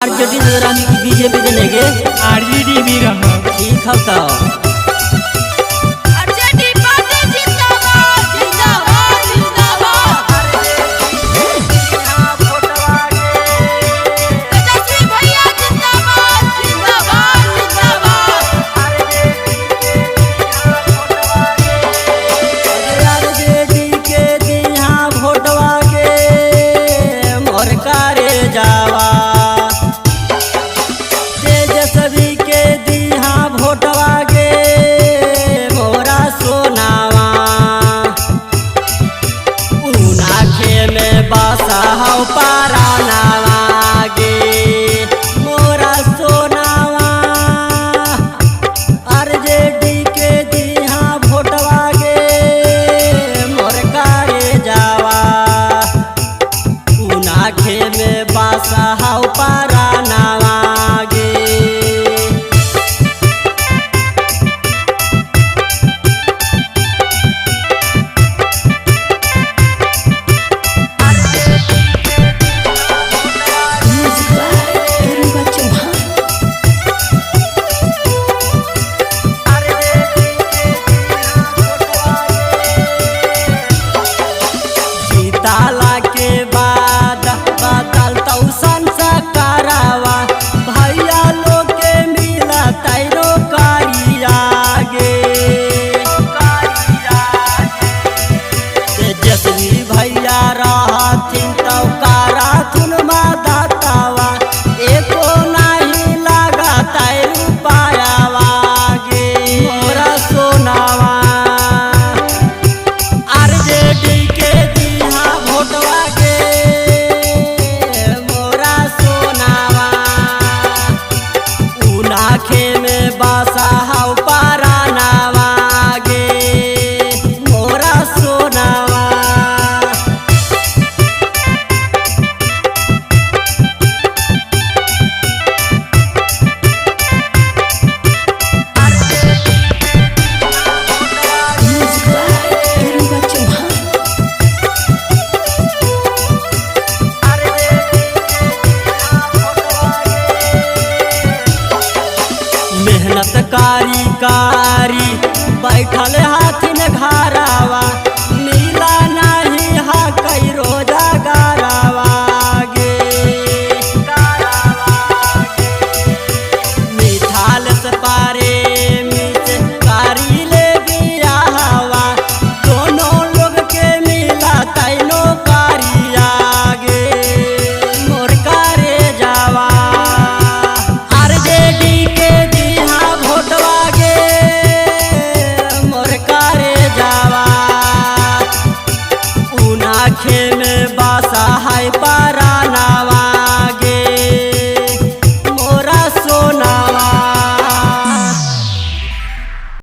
RJD नजरानी की BJP देंगे RJD भी रहा ठीक है तो कारी बैठल हाथिन घरावा मिला नहीं हा कई रोजा गारावा गे मिठाल से पारे मिच कारी ले बिया हवा दोनों लोग के मिला तैनो कारिया गे मोर कारे जावा आरजेडी के दिहा भोटवा मोर कारे जावा उना खे